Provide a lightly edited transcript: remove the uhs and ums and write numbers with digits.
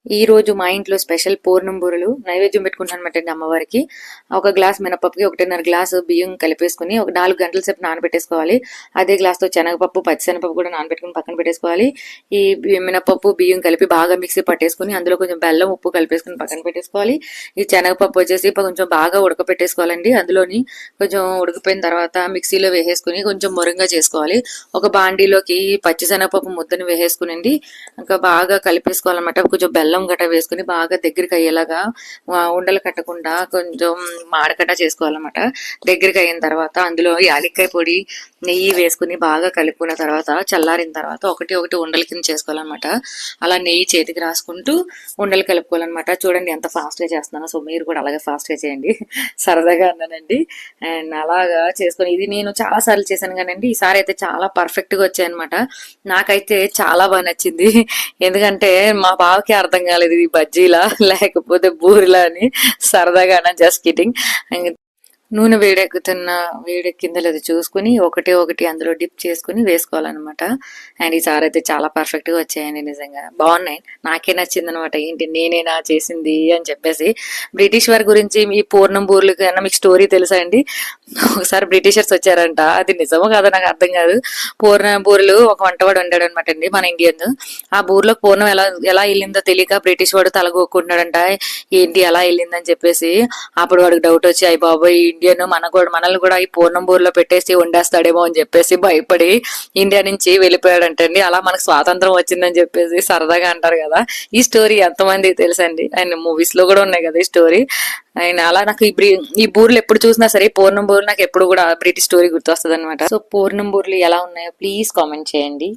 ఈ రోజు మా ఇంట్లో స్పెషల్ పూర్ణం బూరెలు నైవేద్యం పెట్టుకుంటానమాట అండి అమ్మవారికి. ఒక గ్లాస్ మినపప్పుకి 1.5 గ్లాసు బియ్యం కలిపేసుకుని ఒక 4 గంటల సేపు నానబెట్టేసుకోవాలి. అదే గ్లాస్తో శనగపప్పు, పచ్చిశనగపప్పు కూడా నానబెట్టుకుని పక్కన పెట్టేసుకోవాలి. ఈ మినపప్పు బియ్యం కలిపి బాగా మిక్సీ పట్టేసుకుని అందులో కొంచెం బెల్లం, ఉప్పు కలిపేసుకుని పక్కన పెట్టేసుకోవాలి. ఈ శనగపప్పు వచ్చేసి కొంచెం బాగా ఉడకపెట్టేసుకోవాలండి. అందులోని కొంచెం ఉడికిపోయిన తర్వాత మిక్సీలో వేసేసుకుని కొంచెం మొరంగా చేసుకోవాలి. ఒక బాండీలోకి పచ్చిశనగపప్పు ముద్దని వేసేసుకునండి ఇంకా బాగా కలిపేసుకోవాలన్నమాట. కొంచెం బెల్లం గట్ట వేసుకుని బాగా దగ్గరికి అయ్యేలాగా ఉండలు కట్టకుండా కొంచెం మాడకట్ట చేసుకోవాలన్నమాట. దగ్గరికి అయిన తర్వాత అందులో యాలక్కాయ పొడి, నెయ్యి వేసుకుని బాగా కలుపుకున్న తర్వాత చల్లారిన తర్వాత ఒకటి ఒకటి ఉండల కింద చేసుకోవాలన్నమాట. అలా నెయ్యి చేతికి రాసుకుంటూ ఉండలు కలుపుకోవాలన్నమాట. చూడండి ఎంత ఫాస్ట్గా చేస్తున్నానో, సో మీరు కూడా అలాగే ఫాస్ట్గా చేయండి. సరదాగా అన్నానండి. అండ్ అలాగా చేసుకొని ఇది నేను చాలా సార్లు చేశాను కానండి ఈసారి అయితే చాలా పర్ఫెక్ట్గా వచ్చాయన్నమాట. నాకైతే చాలా బాగా నచ్చింది. ఎందుకంటే మా బావకి అర్థం కాలేదు ఇది బజ్జీలా లేకపోతే బూరిలా అని. సరదాగా జస్ట్ కిడ్డింగ్. నూనె వేడెక్కిందో లేదో చూసుకుని ఒకటి ఒకటి అందులో డిప్ చేసుకుని వేసుకోవాలన్నమాట. అండ్ ఈసారి అయితే చాలా పర్ఫెక్ట్ గా వచ్చాయండి, నిజంగా బాగున్నాయి. నాకే నచ్చింది అనమాట. ఏంటి నేనేనా చేసింది అని చెప్పేసి. బ్రిటిష్ వారి గురించి ఈ పూర్ణం బూర్లు కన్నా మీకు స్టోరీ తెలుసా అండి? ఒకసారి బ్రిటిషర్స్ వచ్చారంట, అది నిజమో కాదో నాకు అర్థం కాదు. పూర్ణం బూరెలు ఒక వంటవాడు వండాడు అనమాట అండి, మన ఇండియన్. ఆ బూర్లో పూర్ణం ఎలా ఎలా వెళ్ళిందో తెలియక బ్రిటిష్ వాడు తలగొక్కుంటున్నాడంట. ఏంటి ఎలా వెళ్ళిందని చెప్పేసి. అప్పుడు వాడికి డౌట్ వచ్చి అయ్యి బాబాయ్ ఇండియన్ మనల్ని కూడా ఈ పూర్ణం బూర్లో పెట్టేసి వండేస్తాడేమో అని చెప్పేసి భయపడి ఇండియా నుంచి వెళ్ళిపోయాడంటండి. అలా మనకు స్వాతంత్రం వచ్చిందని చెప్పేసి సరదాగా అంటారు కదా. ఈ స్టోరీ ఎంతమందికి తెలుసండి, అండ్ మూవీస్ లో కూడా ఉన్నాయి కదా ఈ స్టోరీ. అండ్ అలా నాకు ఈ బూర్లు ఎప్పుడు చూసినా సరే పూర్ణం బూర్లు నాకు ఎప్పుడు కూడా బ్రిటిష్ స్టోరీ గుర్తొస్తుంది అనమాట. సో పూర్ణం బూర్లు ఎలా ఉన్నాయో ప్లీజ్ కామెంట్ చేయండి.